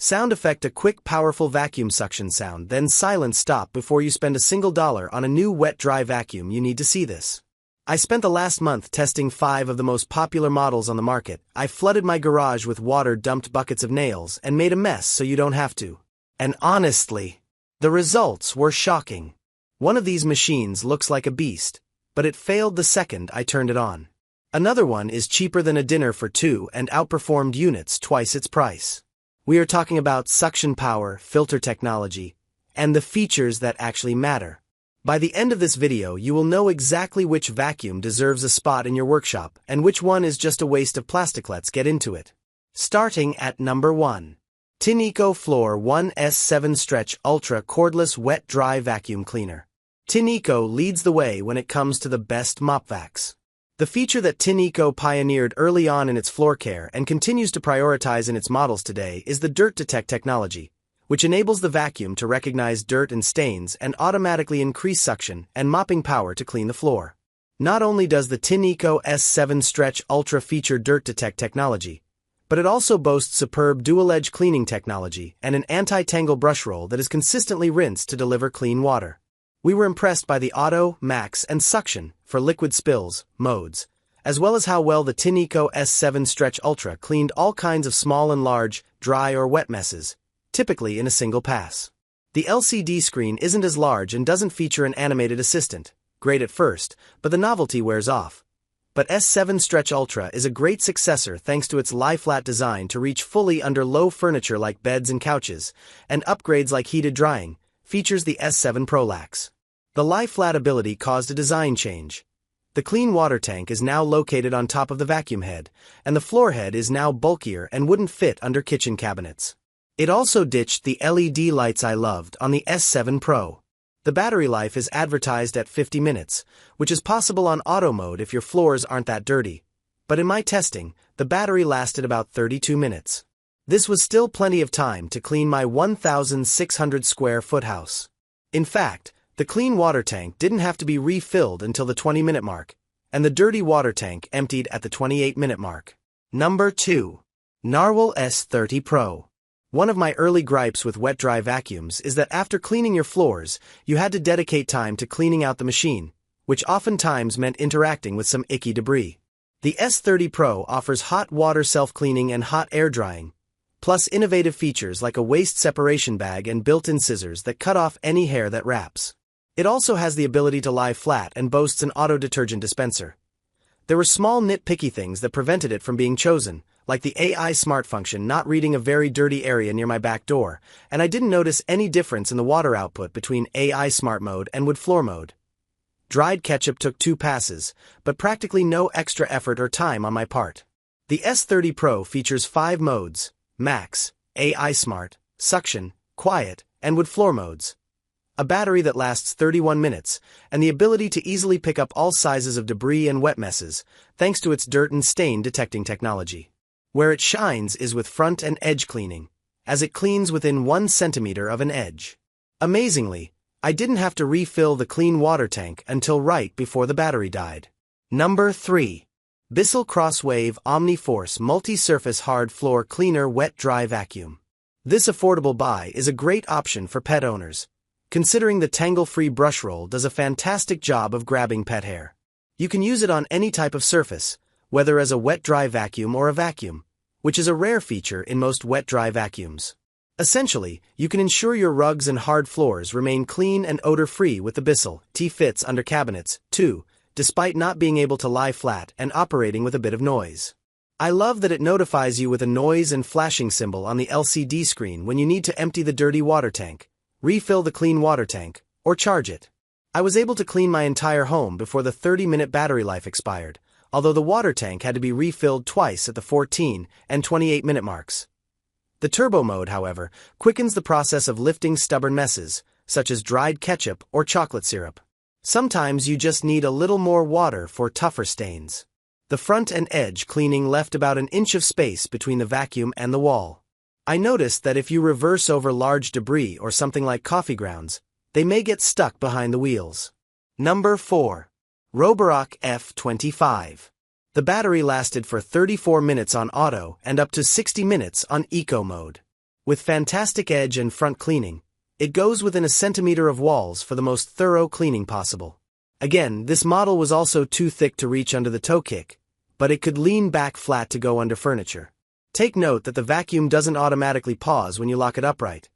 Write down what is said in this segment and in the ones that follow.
Sound effect: a quick powerful vacuum suction sound, then silent stop before you spend a single dollar on a new wet-dry vacuum. You need to see this. I spent the last month testing 5 of the most popular models on the market. I flooded my garage with water, dumped buckets of nails, and made a mess so you don't have to. And honestly, the results were shocking. One of these machines looks like a beast, but it failed the second I turned it on. Another one is cheaper than a dinner for 2 and outperformed units twice its price. We are talking about suction power, filter technology, and the features that actually matter. By the end of this video, you will know exactly which vacuum deserves a spot in your workshop and which one is just a waste of plastic. Let's get into it. Starting at number 1. Tineco Floor 1 S7 Stretch Ultra Cordless Wet Dry Vacuum Cleaner. Tineco leads the way when it comes to the best mop vacs. The feature that Tineco pioneered early on in its floor care and continues to prioritize in its models today is the Dirt Detect technology, which enables the vacuum to recognize dirt and stains and automatically increase suction and mopping power to clean the floor. Not only does the Tineco S7 Stretch Ultra feature Dirt Detect technology, but it also boasts superb dual-edge cleaning technology and an anti-tangle brush roll that is consistently rinsed to deliver clean water. We were impressed by the Auto, Max, and Suction for liquid spills modes, as well as how well the Tineco S7 Stretch Ultra cleaned all kinds of small and large, dry or wet messes, typically in a single pass. The LCD screen isn't as large and doesn't feature an animated assistant, great at first, but the novelty wears off. But S7 Stretch Ultra is a great successor thanks to its lie-flat design to reach fully under low furniture like beds and couches, and upgrades like heated drying, features the S7 Prolax. The lie-flat ability caused a design change. The clean water tank is now located on top of the vacuum head, and the floor head is now bulkier and wouldn't fit under kitchen cabinets. It also ditched the LED lights I loved on the S7 Pro. The battery life is advertised at 50 minutes, which is possible on auto mode if your floors aren't that dirty. But in my testing, the battery lasted about 32 minutes. This was still plenty of time to clean my 1,600 square foot house. In fact, the clean water tank didn't have to be refilled until the 20-minute mark, and the dirty water tank emptied at the 28-minute mark. Number 2. Narwal S30 Pro. One of my early gripes with wet-dry vacuums is that after cleaning your floors, you had to dedicate time to cleaning out the machine, which oftentimes meant interacting with some icky debris. The S30 Pro offers hot water self-cleaning and hot air drying, plus innovative features like a waste separation bag and built-in scissors that cut off any hair that wraps. It also has the ability to lie flat and boasts an auto detergent dispenser. There were small nitpicky things that prevented it from being chosen, like the AI Smart function not reading a very dirty area near my back door, and I didn't notice any difference in the water output between AI Smart mode and wood floor mode. Dried ketchup took 2 passes, but practically no extra effort or time on my part. The S30 Pro features 5 modes: Max, AI Smart, Suction, Quiet, and wood floor modes. A battery that lasts 31 minutes, and the ability to easily pick up all sizes of debris and wet messes, thanks to its dirt and stain detecting technology. Where it shines is with front and edge cleaning, as it cleans within 1 centimeter of an edge. Amazingly, I didn't have to refill the clean water tank until right before the battery died. Number 3. Bissell CrossWave OmniForce Multi-Surface Hard Floor Cleaner Wet-Dry Vacuum. This affordable buy is a great option for pet owners, considering the tangle-free brush roll does a fantastic job of grabbing pet hair. You can use it on any type of surface, whether as a wet-dry vacuum or a vacuum, which is a rare feature in most wet-dry vacuums. Essentially, you can ensure your rugs and hard floors remain clean and odor-free with the Bissell T fits under cabinets, too, despite not being able to lie flat and operating with a bit of noise. I love that it notifies you with a noise and flashing symbol on the LCD screen when you need to empty the dirty water tank, refill the clean water tank, or charge it. I was able to clean my entire home before the 30-minute battery life expired, although the water tank had to be refilled twice at the 14 and 28-minute marks. The turbo mode, however, quickens the process of lifting stubborn messes, such as dried ketchup or chocolate syrup. Sometimes you just need a little more water for tougher stains. The front and edge cleaning left about an inch of space between the vacuum and the wall. I noticed that if you reverse over large debris or something like coffee grounds, they may get stuck behind the wheels. Number 4. Roborock F25. The battery lasted for 34 minutes on auto and up to 60 minutes on eco mode. With fantastic edge and front cleaning, it goes within a centimeter of walls for the most thorough cleaning possible. Again, this model was also too thick to reach under the toe kick, but it could lean back flat to go under furniture. Take note that the vacuum doesn't automatically pause when you lock it upright.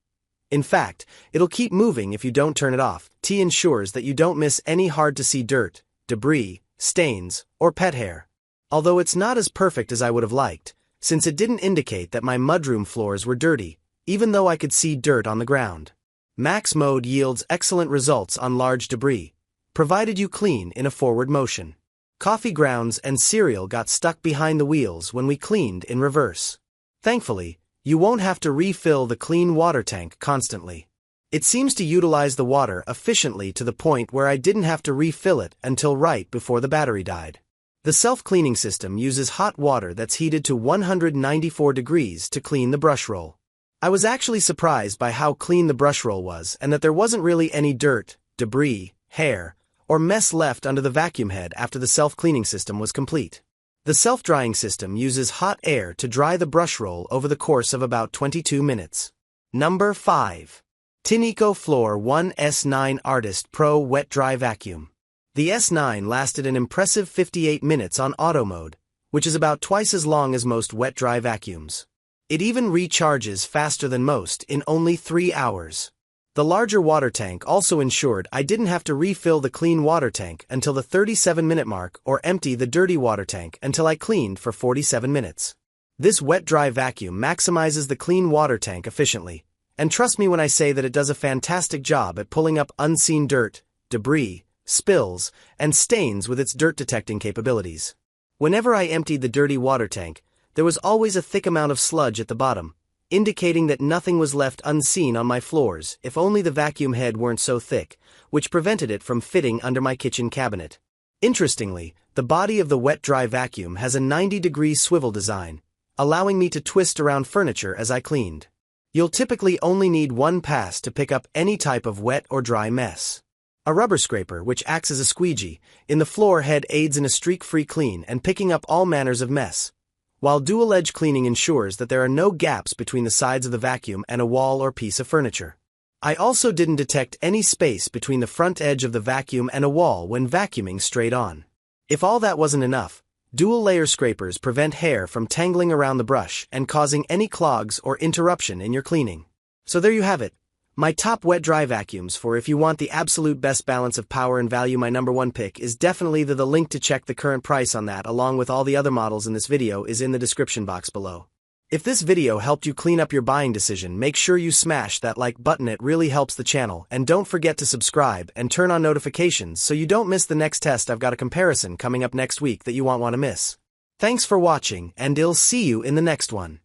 In fact, it'll keep moving if you don't turn it off. T ensures that you don't miss any hard-to-see dirt, debris, stains, or pet hair. Although it's not as perfect as I would have liked, since it didn't indicate that my mudroom floors were dirty, even though I could see dirt on the ground. Max mode yields excellent results on large debris, provided you clean in a forward motion. Coffee grounds and cereal got stuck behind the wheels when we cleaned in reverse. Thankfully, you won't have to refill the clean water tank constantly. It seems to utilize the water efficiently to the point where I didn't have to refill it until right before the battery died. The self-cleaning system uses hot water that's heated to 194 degrees to clean the brush roll. I was actually surprised by how clean the brush roll was and that there wasn't really any dirt, debris, hair, or mess left under the vacuum head after the self-cleaning system was complete. The self-drying system uses hot air to dry the brush roll over the course of about 22 minutes. Number 5. Tineco Floor 1 S9 Artist Pro Wet Dry Vacuum. The S9 lasted an impressive 58 minutes on auto mode, which is about twice as long as most wet dry vacuums. It even recharges faster than most in only 3 hours. The larger water tank also ensured I didn't have to refill the clean water tank until the 37-minute mark or empty the dirty water tank until I cleaned for 47 minutes. This wet-dry vacuum maximizes the clean water tank efficiently, and trust me when I say that it does a fantastic job at pulling up unseen dirt, debris, spills, and stains with its dirt-detecting capabilities. Whenever I emptied the dirty water tank, there was always a thick amount of sludge at the bottom, indicating that nothing was left unseen on my floors if only the vacuum head weren't so thick, which prevented it from fitting under my kitchen cabinet. Interestingly, the body of the wet-dry vacuum has a 90-degree swivel design, allowing me to twist around furniture as I cleaned. You'll typically only need one pass to pick up any type of wet or dry mess. A rubber scraper, which acts as a squeegee, in the floor head aids in a streak-free clean and picking up all manners of mess, while dual-edge cleaning ensures that there are no gaps between the sides of the vacuum and a wall or piece of furniture. I also didn't detect any space between the front edge of the vacuum and a wall when vacuuming straight on. If all that wasn't enough, dual-layer scrapers prevent hair from tangling around the brush and causing any clogs or interruption in your cleaning. So there you have it. My top wet-dry vacuums for if you want the absolute best balance of power and value. My number one pick is definitely the link to check the current price on that along with all the other models in this video is in the description box below. If this video helped you clean up your buying decision, make sure you smash that like button, it really helps the channel, and don't forget to subscribe and turn on notifications so you don't miss the next test. I've got a comparison coming up next week that you won't want to miss. Thanks for watching and I'll see you in the next one.